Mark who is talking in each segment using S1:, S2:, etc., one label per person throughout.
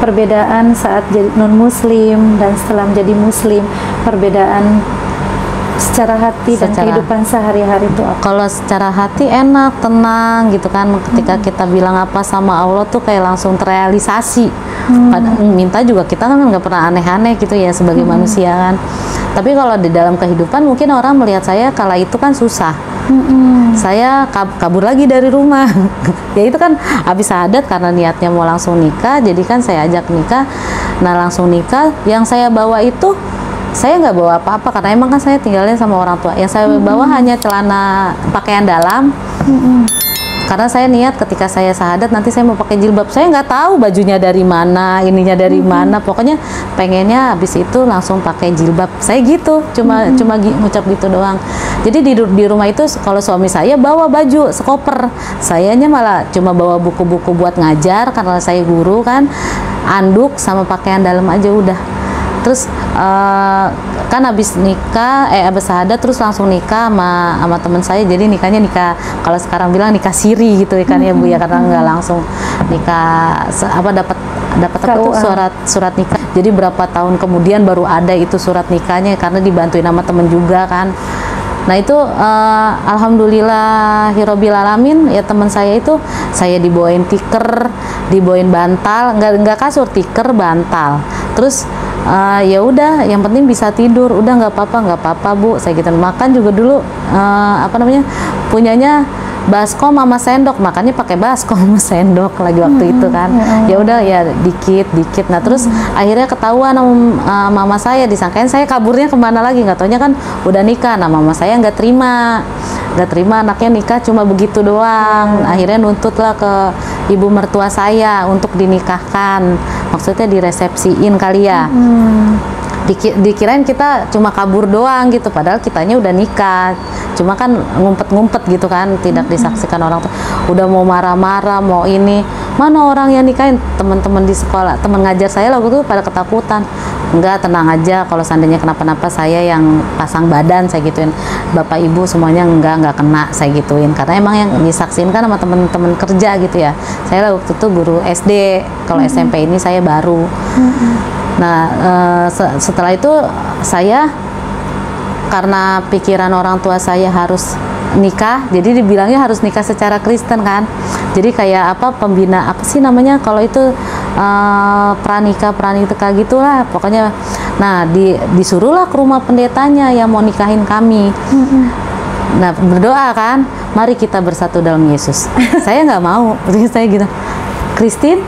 S1: perbedaan saat jadi non muslim dan setelah menjadi muslim, perbedaan secara hati dan kehidupan sehari-hari itu apa?
S2: Kalau secara hati enak, tenang gitu kan. Ketika kita bilang apa sama Allah tuh kayak langsung terrealisasi. Minta juga kita kan nggak pernah aneh-aneh gitu ya sebagai manusia kan. Tapi kalau di dalam kehidupan mungkin orang melihat saya kala itu kan susah. Saya kabur lagi dari rumah. Ya itu kan habis syahadat karena niatnya mau langsung nikah, jadi kan saya ajak nikah. Nah langsung nikah, yang saya bawa itu saya nggak bawa apa-apa karena emang kan saya tinggalnya sama orang tua. Yang saya bawa hanya celana pakaian dalam. Karena saya niat ketika saya syahadat nanti saya mau pakai jilbab. Saya nggak tahu bajunya dari mana, ininya dari mana. Pokoknya pengennya habis itu langsung pakai jilbab. Saya gitu, cuma ngucap gitu doang. Jadi di rumah itu kalau suami saya bawa baju sekoper, sayanya malah cuma bawa buku-buku buat ngajar karena saya guru kan, anduk sama pakaian dalam aja udah. Terus kan habis nikah, habis syahadat terus langsung nikah sama teman saya. Jadi nikahnya nikah, kalau sekarang bilang nikah siri gitu kan ya Bu ya, karena nggak langsung nikah dapat apa tuh surat nikah. Jadi berapa tahun kemudian baru ada itu surat nikahnya karena dibantuin sama temen juga kan. Nah itu alhamdulillahirobbil alamin ya, teman saya itu saya dibawain tikar, dibawain bantal, nggak kasur, tikar, bantal. Terus ya udah, yang penting bisa tidur, udah nggak apa-apa Bu, saya gitu. Makan juga dulu punyanya baskom sama sendok, makannya pakai baskom sama sendok lagi waktu itu kan. Ya udah ya dikit. Nah terus akhirnya ketahuan sama mama saya, disangkain saya kaburnya kemana lagi, nggak taunya kan udah nikah. Nah mama saya nggak terima anaknya nikah cuma begitu doang. Akhirnya nuntutlah ke ibu mertua saya untuk dinikahkan, maksudnya diresepsiin kali ya. Dikirain kita cuma kabur doang gitu, padahal kitanya udah nikah, cuma kan ngumpet-ngumpet gitu kan, tidak disaksikan orang tuh. Udah mau marah-marah, mau ini, mana orang yang nikahin, teman-teman di sekolah, teman ngajar saya waktu itu pada ketakutan. Enggak, tenang aja, kalau seandainya kenapa-napa saya yang pasang badan, saya gituin. Bapak ibu semuanya enggak kena, saya gituin. Karena emang yang disaksin kan sama teman-teman kerja gitu ya. Saya waktu itu guru SD, kalau SMP ini saya baru. Nah setelah itu saya, karena pikiran orang tua saya harus nikah, jadi dibilangnya harus nikah secara Kristen kan. Jadi kayak pembina apa sih namanya kalau itu pranika gitulah pokoknya. Nah disuruhlah ke rumah pendetanya yang mau nikahin kami. Nah berdoa kan, mari kita bersatu dalam Yesus. Saya nggak mau, saya gitu, Christine,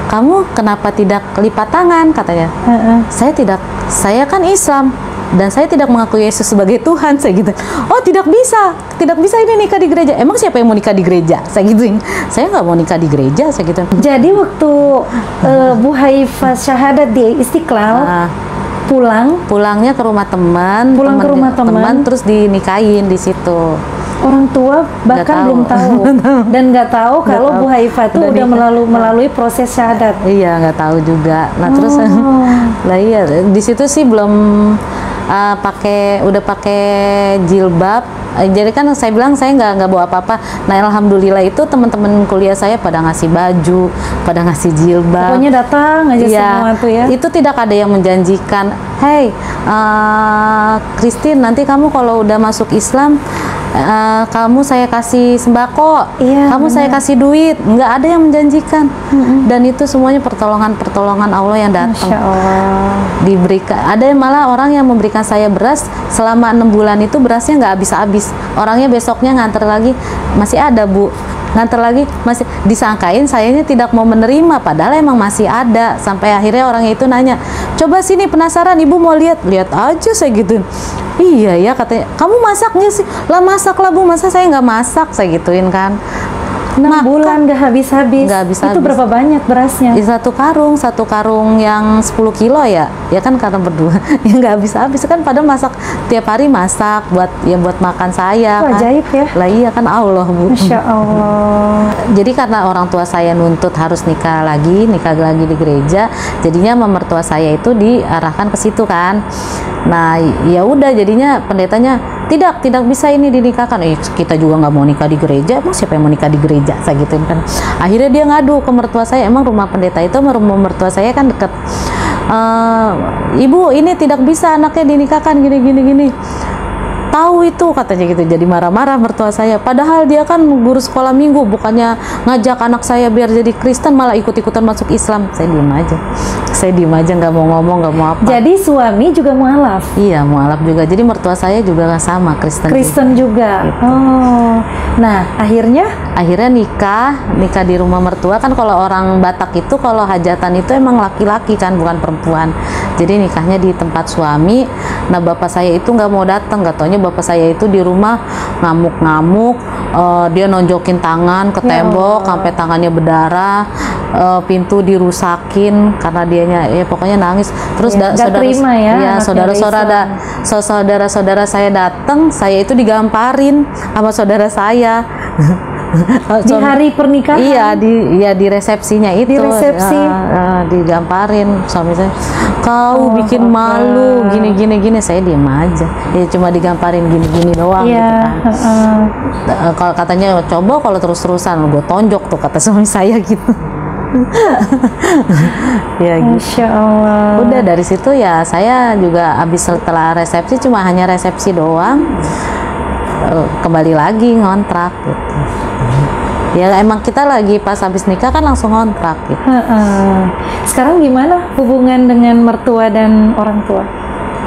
S2: kamu kenapa tidak lipat tangan, katanya. Saya kan Islam dan saya tidak mengakui Yesus sebagai Tuhan, saya gitu. Oh tidak bisa ini nikah di gereja. Emang siapa yang mau nikah di gereja, saya gituin. Saya nggak mau nikah di gereja, saya gitu.
S1: Jadi waktu Bu Haifah syahadat di Istiqlal,
S2: pulangnya ke rumah teman, terus dinikahin di situ.
S1: Orang tua bahkan belum tahu dan nggak tahu kalau Bu Haifah itu udah melalui proses syahadat.
S2: Iya, nggak tahu juga. Nah terus lah iya, di situ sih belum udah pakai jilbab. Jadi kan saya bilang saya nggak bawa apa-apa. Nah alhamdulillah itu teman-teman kuliah saya pada ngasih baju, pada ngasih jilbab.
S1: Pokoknya datang aja semua tuh ya.
S2: Itu tidak ada yang menjanjikan, hey Christine, nanti kamu kalau udah masuk Islam, kamu saya kasih sembako, kamu saya kasih duit. Nggak ada yang menjanjikan. Dan itu semuanya pertolongan Allah yang datang.
S1: Masya Allah.
S2: Diberikan, ada yang malah orang yang memberikan saya beras selama 6 bulan itu, berasnya nggak habis-habis. Orangnya besoknya nganter lagi, masih ada Bu, nganter lagi, masih disangkain sayanya tidak mau menerima, padahal emang masih ada. Sampai akhirnya orangnya itu nanya, coba sini, penasaran ibu mau lihat aja, saya gitu. Iya ya, katanya, kamu masak nggak sih? Lah masak lah Bu, masa saya nggak masak, saya gituin kan.
S1: 6 bulan nggak habis-habis. Itu berapa banyak berasnya?
S2: Satu karung yang 10 kilo ya kan, karena berdua ya nggak habis-habis kan, pada masak tiap hari, masak buat makan saya.
S1: Kan? Ajaib ya.
S2: Lah iya kan, Allah Bu.
S1: Masya Allah.
S2: Jadi karena orang tua saya nuntut harus nikah lagi di gereja, jadinya mertua saya itu diarahkan ke situ kan. Nah ya udah, jadinya pendetanya, tidak bisa ini dinikahkan. Kita juga nggak mau nikah di gereja, emang siapa yang mau nikah di gereja, saya gituin kan. Akhirnya dia ngadu ke mertua saya, emang rumah pendeta itu sama rumah mertua saya kan deket. Ibu, ini tidak bisa anaknya dinikahkan gini. Tahu itu katanya gitu. Jadi marah-marah mertua saya, padahal dia kan guru sekolah minggu, bukannya ngajak anak saya biar jadi Kristen, malah ikut-ikutan masuk Islam. Saya diem aja nggak mau ngomong, nggak mau apa.
S1: Jadi suami juga mualaf?
S2: Iya, mualaf juga. Jadi mertua saya juga sama
S1: Kristen juga. Gitu. Oh, nah akhirnya nikah di rumah mertua. Kan kalau orang Batak itu kalau hajatan itu emang laki-laki kan, bukan perempuan. Jadi nikahnya di tempat suami. Nah bapak saya itu nggak mau datang, nggak taunya bapak saya itu di rumah ngamuk-ngamuk, dia nonjokin tangan ke tembok sampai tangannya berdarah, pintu dirusakin karena dianya ya pokoknya nangis. Terus saudara-saudara saya datang, saya itu digamparin sama saudara saya. Di hari pernikahan?
S2: Iya, di resepsinya itu.
S1: Di resepsi?
S2: Digamparin suami saya. Kau bikin malu, gini. Saya diem aja. Ya cuma digamparin gini doang gitu kan. Kalau katanya coba kalau terus-terusan gue tonjok tuh, kata suami saya gitu. Ya gitu.
S1: Masya Allah.
S2: Udah dari situ ya saya juga habis setelah resepsi cuma hanya resepsi doang. Kembali lagi ngontrak gitu. Ya emang kita lagi pas habis nikah kan langsung ngontrak gitu.
S1: Sekarang gimana hubungan dengan mertua dan orang tua?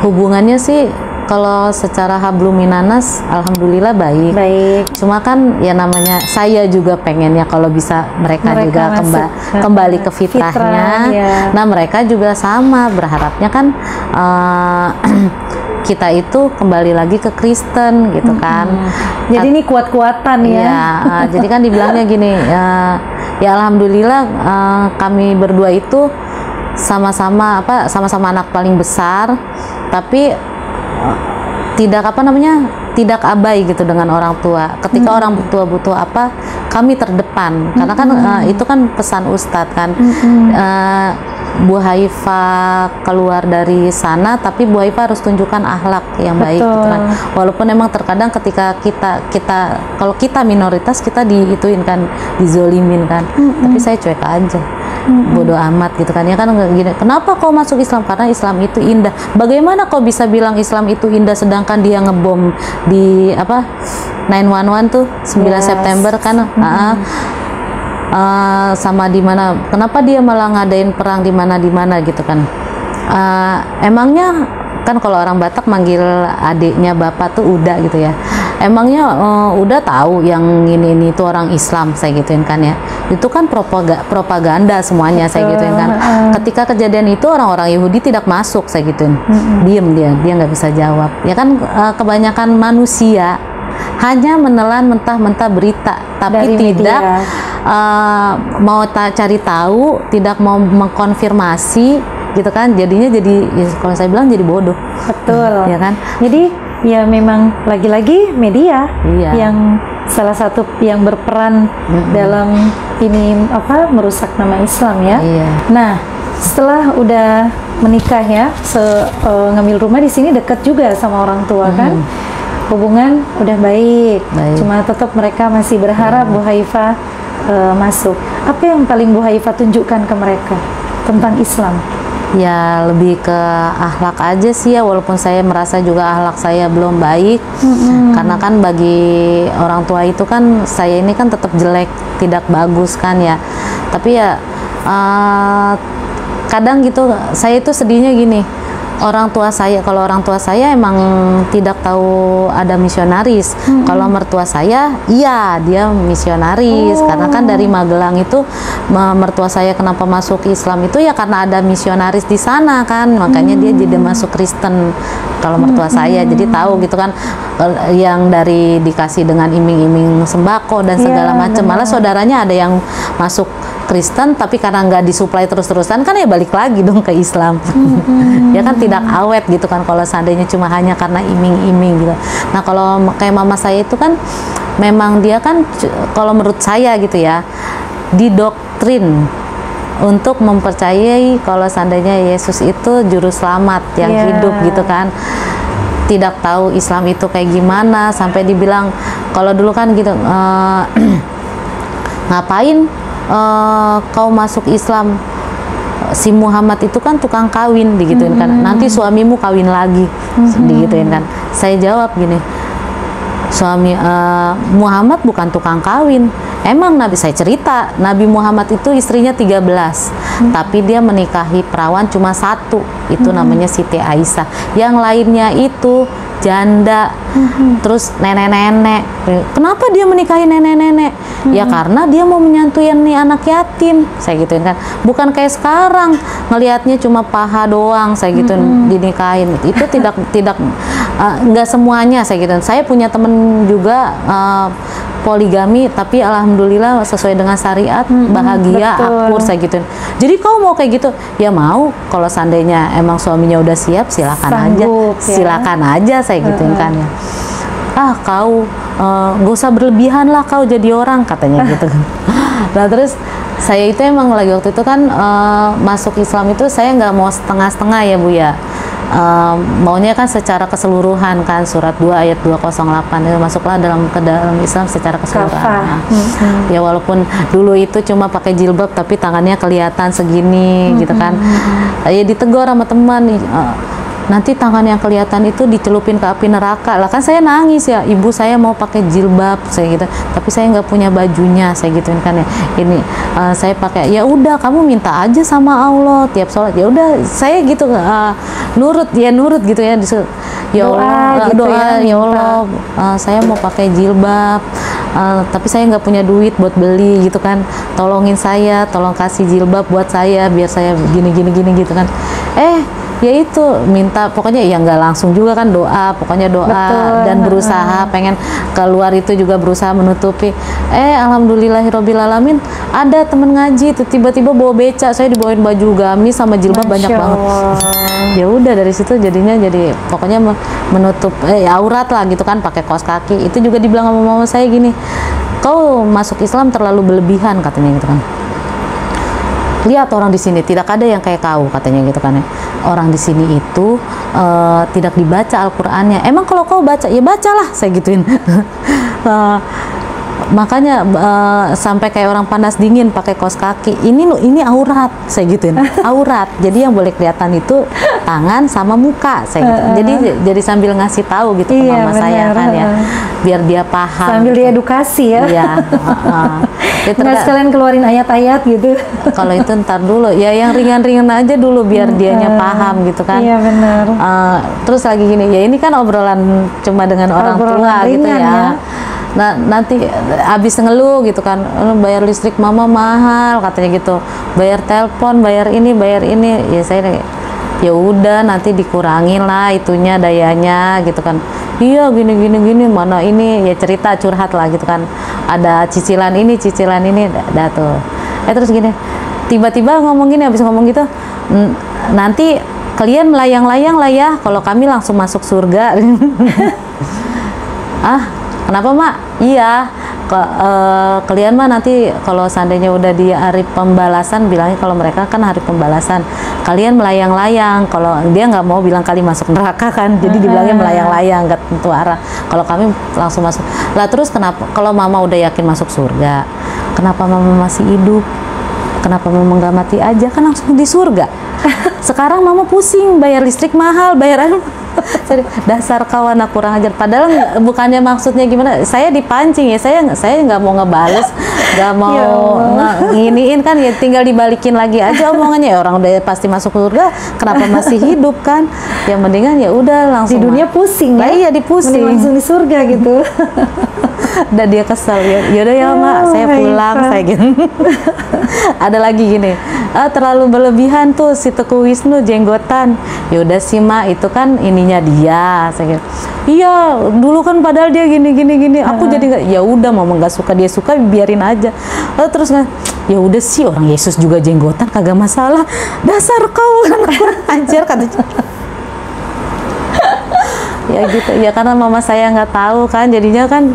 S2: Hubungannya sih kalau secara habluminanas alhamdulillah baik. Cuma kan ya namanya saya juga pengennya kalau bisa mereka juga kembali ke fitrahnya. Nah mereka juga sama berharapnya kan kita itu kembali lagi ke Kristen gitu kan.
S1: Jadi ini kuat-kuatan ya.
S2: Iya, jadi kan dibilangnya gini, ya alhamdulillah kami berdua itu sama-sama anak paling besar, tapi tidak abai gitu dengan orang tua. Ketika orang tua butuh apa, kami terdepan. Karena kan itu kan pesan Ustadz kan. Bu Haifa keluar dari sana, tapi Bu Haifa harus tunjukkan akhlak yang baik gitu kan. Walaupun emang terkadang ketika kalau kita minoritas kita diituin kan, dizolimin kan. Tapi saya cuek aja. Bodoh amat gitu kan. Ya kan gini, kenapa kau masuk Islam? Karena Islam itu indah. Bagaimana kau bisa bilang Islam itu indah sedangkan dia ngebom di 911 tuh 9 September kan? Sama di mana, kenapa dia malah ngadain perang di mana gitu kan. Emangnya kan kalau orang Batak manggil adiknya bapak tuh udah gitu ya, emangnya udah tahu yang ini itu orang Islam, saya gituin kan ya. Itu kan propaganda semuanya, saya gituin kan. Ketika kejadian itu orang-orang Yahudi tidak masuk, saya gituin. Diem dia nggak bisa jawab ya kan. Kebanyakan manusia hanya menelan mentah-mentah berita, tapi tidak mau cari tahu, tidak mau mengkonfirmasi gitu kan. Jadinya jadi ya, kalau saya bilang jadi bodoh.
S1: Betul.
S2: Ya kan?
S1: Jadi ya memang lagi-lagi media yang salah satu yang berperan dalam ini merusak nama Islam ya. Nah, setelah udah menikah ya, ngambil rumah di sini dekat juga sama orang tua kan. Hubungan udah baik. Cuma tetap mereka masih berharap Bu Haifa masuk. Apa yang paling Bu Haifa tunjukkan ke mereka tentang Islam?
S2: Ya lebih ke akhlak aja sih ya, walaupun saya merasa juga akhlak saya belum baik. Karena kan bagi orang tua itu kan saya ini kan tetap jelek, tidak bagus kan ya. Tapi ya kadang gitu saya itu sedihnya gini, kalau orang tua saya emang tidak tahu ada misionaris. Kalau mertua saya, iya dia misionaris. Karena kan dari Magelang itu mertua saya kenapa masuk Islam itu ya karena ada misionaris di sana kan. Makanya dia jadi masuk Kristen. Kalau mertua saya jadi tahu gitu kan, yang dari dikasih dengan iming-iming sembako dan segala macam. Malah saudaranya ada yang masuk Kristen tapi karena nggak disuplai terus-terusan kan ya balik lagi dong ke Islam. Ya kan tidak awet gitu kan kalau seandainya cuma hanya karena iming-iming gitu. Nah kalau kayak mama saya itu kan memang dia kan kalau menurut saya gitu ya didoktrin untuk mempercayai kalau seandainya Yesus itu juru selamat yang hidup gitu kan. tidak tahu Islam itu kayak gimana, sampai dibilang kalau dulu kan gitu, ngapain kau masuk Islam, si Muhammad itu kan tukang kawin, digituin kan, nanti suamimu kawin lagi, digituin kan. Saya jawab gini, suami Muhammad bukan tukang kawin. Emang Nabi, saya cerita, Nabi Muhammad itu istrinya 13, tapi dia menikahi perawan cuma 1, itu namanya Siti Aisyah. Yang lainnya itu janda, terus nenek-nenek. Kenapa dia menikahi nenek-nenek? Ya karena dia mau menyantui nih anak yatim, saya gituin kan. Bukan kayak sekarang ngelihatnya cuma paha doang, saya gituin, dinikahin. Itu tidak nggak semuanya, saya gituin. Saya punya temen juga poligami, tapi alhamdulillah sesuai dengan syariat, bahagia, akur, saya gituin. Jadi kau mau kayak gitu? Ya mau, kalau seandainya emang suaminya udah siap, silakan aja, silakan aja, saya gituin kan ya. Ah kau gak usah berlebihan lah kau jadi orang, katanya gitu kan. Nah terus saya itu emang lagi waktu itu kan masuk Islam itu saya nggak mau setengah-setengah ya Bu ya. Maunya kan secara keseluruhan kan, surat 2 ayat 208 itu masuklah ke dalam Islam secara keseluruhan. Ya walaupun dulu itu cuma pakai jilbab tapi tangannya kelihatan segini gitu kan. Ya ditegur sama teman, nanti tangan yang kelihatan itu dicelupin ke api neraka. Lah kan saya nangis ya, ibu saya mau pakai jilbab, saya gitu, tapi saya nggak punya bajunya, saya gituin kan ya. Ini saya pakai, ya udah kamu minta aja sama Allah tiap sholat. Ya udah saya gitu, nurut gitu ya, ya Allah doa, ya Allah saya mau pakai jilbab, tapi saya nggak punya duit buat beli gitu kan, tolongin saya, tolong kasih jilbab buat saya biar saya gini gitu kan. Ya itu minta, pokoknya ya nggak langsung juga kan, doa, pokoknya doa. Betul. Dan berusaha pengen keluar itu juga berusaha menutupi. Alhamdulillahirobbilalamin, ada temen ngaji tuh tiba-tiba bawa beca, saya dibawain baju gamis sama jilbab banyak banget. Ya udah dari situ jadinya jadi pokoknya menutup aurat lah gitu kan, pakai kaos kaki. Itu juga dibilang sama mama saya gini, kau masuk Islam terlalu berlebihan, katanya gitu kan. Lihat orang di sini tidak ada yang kayak kau, katanya gitu kan ya. Orang di sini itu tidak dibaca Al-Qur'annya. Emang kalau kau baca, ya bacalah, saya gituin. Makanya sampai kayak orang panas dingin pakai kaos kaki. Ini aurat, saya gituin. Aurat. Jadi yang boleh kelihatan itu tangan sama muka, saya gitu. Jadi sambil ngasih tahu gitu ke mama saya kan ya, biar dia paham.
S1: Sambil diedukasi ya. Iya. Nggak sekalian keluarin ayat-ayat gitu.
S2: Kalau itu ntar dulu, ya yang ringan-ringan aja dulu biar dianya paham gitu kan.
S1: Iya benar.
S2: Terus lagi gini, ya ini kan obrolan cuma dengan orang tua gitu ya. Nah nanti abis ngeluh gitu kan, bayar listrik mama mahal, katanya gitu, bayar telepon, bayar ini, ya saya ya udah nanti dikurangin lah itunya, dayanya gitu kan. Iya gini mana ini, ya cerita curhat lah gitu kan, ada cicilan ini dah tuh. Terus gini tiba-tiba ngomong gini, habis ngomong gitu, nanti kalian melayang-layang lah ya kalau kami langsung masuk surga. Kenapa mak? Iya, kalian mah nanti kalau seandainya udah di hari pembalasan, bilangnya kalau mereka kan hari pembalasan, kalian melayang-layang. Kalau dia nggak mau bilang kali masuk neraka kan, jadi dibilangnya melayang-layang, nggak tentu arah. Kalau kami langsung masuk. Lah terus kenapa? Kalau mama udah yakin masuk surga, kenapa mama masih hidup? Kenapa mama nggak mati aja, kan langsung di surga? Sekarang mama pusing, bayar listrik mahal, bayar dasar kawan aku kurang ajar. Padahal bukannya maksudnya gimana, saya dipancing ya, saya nggak mau ngebales, nggak mau nginiin kan, ya tinggal dibalikin lagi aja omongannya. Ya orang udah pasti masuk surga, kenapa masih hidup kan? Yang mendingan ya udah langsung
S1: di dunia pusing ya.
S2: Iya dipusing,
S1: langsung di surga gitu.
S2: Dan dia kesel, yaudah ya mak, saya pulang, saya gitu. Ada lagi gini, terlalu berlebihan tuh si Teguh Wisnu jenggotan. Yaudah sih mak, itu kan ininya dia, saya gitu. Iya dulu kan padahal dia gini. Aku jadi nggak, ya udah mama nggak suka, dia suka biarin aja. Terus nggak, ya udah sih orang Yesus juga jenggotan kagak masalah. Dasar kau anak kurang ajar, katanya. Ya gitu ya, karena mama saya nggak tahu kan, jadinya kan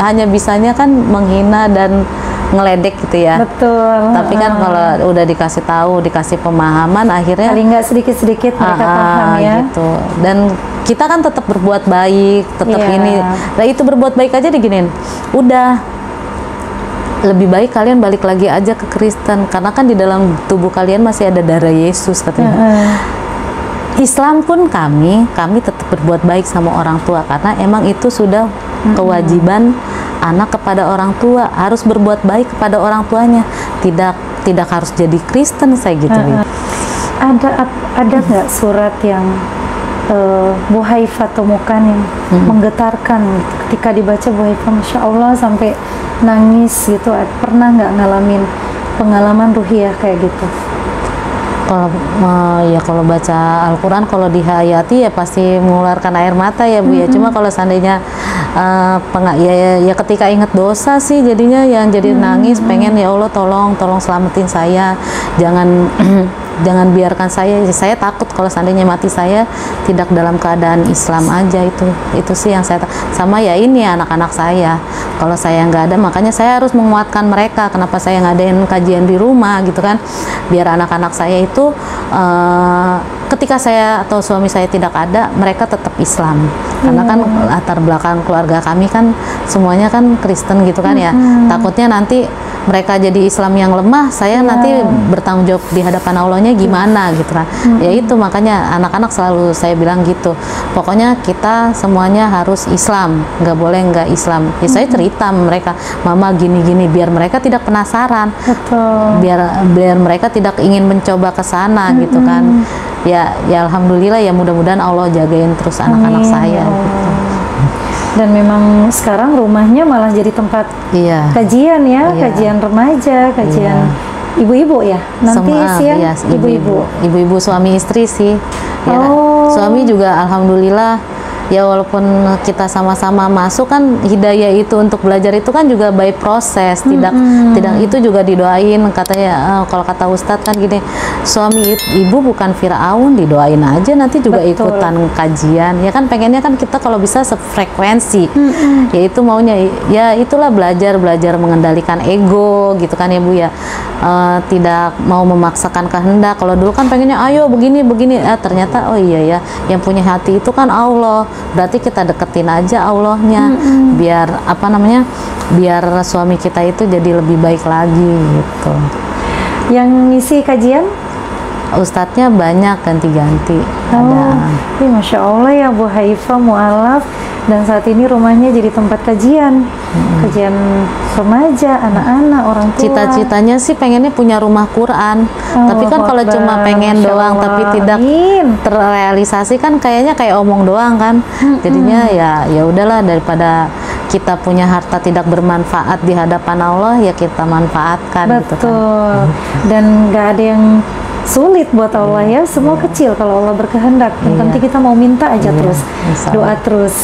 S2: hanya bisanya kan menghina dan ngeledek gitu ya.
S1: Betul.
S2: Tapi kan kalau udah dikasih tahu, dikasih pemahaman, akhirnya
S1: paling nggak sedikit-sedikit mereka paham ya.
S2: Gitu. Dan kita kan tetap berbuat baik, tetap ini. Nah itu berbuat baik aja diginin. Udah, lebih baik kalian balik lagi aja ke Kristen, karena kan di dalam tubuh kalian masih ada darah Yesus katanya. Islam pun kami tetap berbuat baik sama orang tua, karena emang itu sudah kewajiban anak kepada orang tua, harus berbuat baik kepada orang tuanya, tidak harus jadi Kristen saya gitu.
S1: Ada nggak surat yang Bu Haifah temukan yang menggetarkan ketika dibaca Bu Haifah, Masya Allah sampai nangis gitu? Pernah nggak ngalamin pengalaman ruhiyah kayak gitu?
S2: Kalau baca Al-Quran, kalau dihayati ya pasti mengeluarkan air mata ya Bu ya. Cuma kalau seandainya ya ketika ingat dosa sih jadinya yang jadi nangis, pengen ya Allah tolong selamatin saya, jangan biarkan saya takut kalau seandainya mati saya tidak dalam keadaan Islam aja. Itu sih yang saya sama ya ini anak-anak saya, kalau saya nggak ada, makanya saya harus menguatkan mereka. Kenapa saya ngadain kajian di rumah gitu kan, biar anak-anak saya itu ketika saya atau suami saya tidak ada, mereka tetap Islam, karena kan latar belakang keluarga kami kan semuanya kan Kristen gitu kan ya. Takutnya nanti mereka jadi Islam yang lemah, saya nanti bertanggung jawab di hadapan Allahnya gimana gitu kan. Ya itu makanya anak-anak selalu saya bilang gitu, pokoknya kita semuanya harus Islam, nggak boleh nggak Islam. Ya saya cerita mereka, mama gini-gini, biar mereka tidak penasaran.
S1: Betul.
S2: biar mereka tidak ingin mencoba ke sana gitu kan. Ya alhamdulillah ya, mudah-mudahan Allah jagain terus anak-anak saya gitu.
S1: Dan memang sekarang rumahnya malah jadi tempat kajian ya, kajian remaja, kajian ibu-ibu ya. Nanti siang ibu-ibu
S2: suami istri sih. Ya, suami juga alhamdulillah ya, walaupun kita sama-sama masuk kan, hidayah itu untuk belajar itu kan juga by proses, tidak itu juga didoain katanya. Kalau kata Ustadz kan gini, suami ibu bukan Firaun, didoain aja nanti juga ikutan kajian ya kan. Pengennya kan kita kalau bisa sefrekuensi, ya itu maunya ya, itulah belajar mengendalikan ego gitu kan ya Bu ya. Tidak mau memaksakan kehendak. Kalau dulu kan pengennya ayo begini, ternyata oh iya ya, yang punya hati itu kan Allah. Berarti kita deketin aja Allahnya, biar biar suami kita itu jadi lebih baik lagi gitu.
S1: Yang ngisi kajian
S2: ustadznya banyak, ganti-ganti.
S1: Masya Allah ya Bu Haifah mu'alaf, dan saat ini rumahnya jadi tempat kajian remaja, anak-anak, orang tua.
S2: Cita-citanya sih pengennya punya rumah Quran, tapi kan kalau cuma pengen doang tapi tidak terrealisasi kan kayaknya kayak omong doang kan. Jadinya ya udahlah, daripada kita punya harta tidak bermanfaat di hadapan Allah, ya kita manfaatkan.
S1: Betul.
S2: Gitu kan.
S1: Dan nggak ada yang sulit buat Allah ya, semua kecil kalau Allah berkehendak. Yang penting kita mau minta aja terus, doa terus.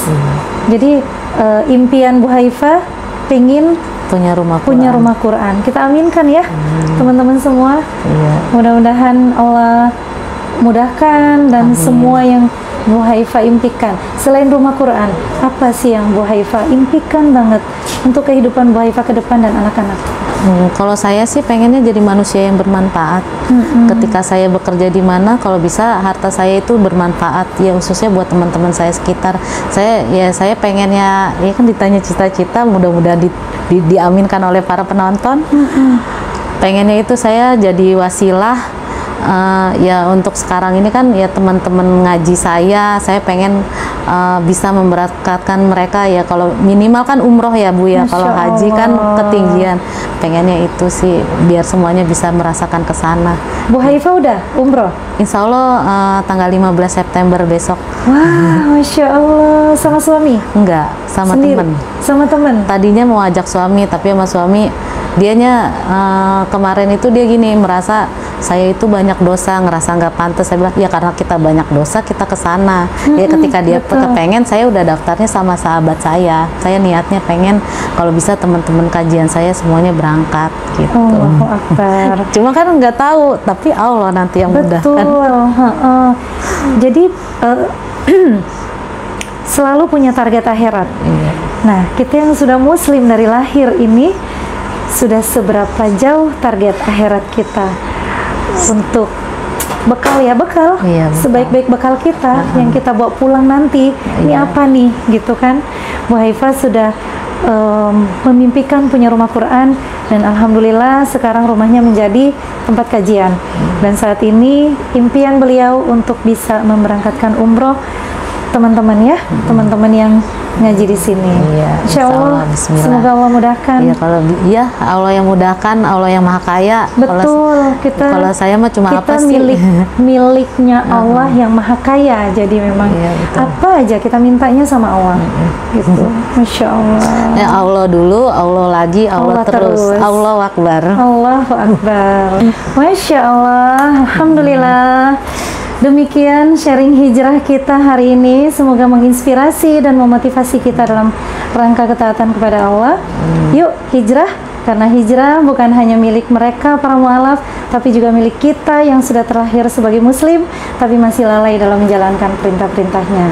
S1: Jadi impian Bu Haifah pengen
S2: punya rumah
S1: Quran. Kita aminkan ya teman-teman semua. Mudah-mudahan Allah mudahkan dan semua yang Bu Haifah impikan. Selain rumah Quran, apa sih yang Bu Haifah impikan banget untuk kehidupan Bu Haifah ke depan dan anak-anak?
S2: Kalau saya sih pengennya jadi manusia yang bermanfaat. Ketika saya bekerja di mana, kalau bisa harta saya itu bermanfaat ya, khususnya buat teman-teman saya sekitar. Saya pengennya ya kan, ditanya cita-cita, mudah-mudahan diaminkan oleh para penonton. Pengennya itu saya jadi wasilah. Ya untuk sekarang ini kan ya teman-teman ngaji saya pengen bisa memberatkan mereka ya, kalau minimal kan umroh ya Bu ya, kalau haji kan ketinggian. Pengennya itu sih biar semuanya bisa merasakan ke sana.
S1: Bu Haifah udah umroh?
S2: Insya Allah tanggal 15 September besok.
S1: Wah, Masya Allah. Sama suami?
S2: Enggak, sama teman.
S1: Sama teman?
S2: Tadinya mau ajak suami, tapi sama suami dianya kemarin itu dia gini, merasa saya itu banyak dosa, ngerasa nggak pantas. Saya bilang ya karena kita banyak dosa kita ke sana. Ya ketika dia kepengen, saya udah daftarnya sama sahabat saya niatnya pengen kalau bisa teman-teman kajian saya semuanya berangkat gitu.
S1: Allahu Akbar.
S2: Cuma kan nggak tahu, tapi Allah nanti yang mudahkan.
S1: Betul. Jadi selalu punya target akhirat. Nah, kita yang sudah muslim dari lahir ini, sudah seberapa jauh target akhirat kita untuk bekal ya, bekal.
S2: Iya, bekal.
S1: Sebaik-baik bekal kita yang kita bawa pulang nanti. Ini apa nih, gitu kan? Bu Haifa sudah memimpikan punya rumah Quran, dan alhamdulillah sekarang rumahnya menjadi tempat kajian. Dan saat ini impian beliau untuk bisa memberangkatkan umroh teman-teman ya, teman-teman yang ngaji di sini.
S2: Iya,
S1: Insya Allah, semoga Allah mudahkan.
S2: Iya, kalau iya Allah yang mudahkan, Allah yang maha kaya.
S1: Betul,
S2: kalau saya mah cuma apa sih?
S1: Miliknya Allah yang maha kaya. Jadi memang apa aja kita mintanya sama Allah. Gitu. Masya Allah.
S2: Ya Allah dulu, Allah lagi, Allah terus. Allahu Akbar.
S1: Allahu Akbar. Masya Allah. Alhamdulillah. Demikian sharing hijrah kita hari ini, semoga menginspirasi dan memotivasi kita dalam rangka ketaatan kepada Allah. Yuk hijrah, karena hijrah bukan hanya milik mereka para mualaf, tapi juga milik kita yang sudah terlahir sebagai muslim tapi masih lalai dalam menjalankan perintah-perintahnya.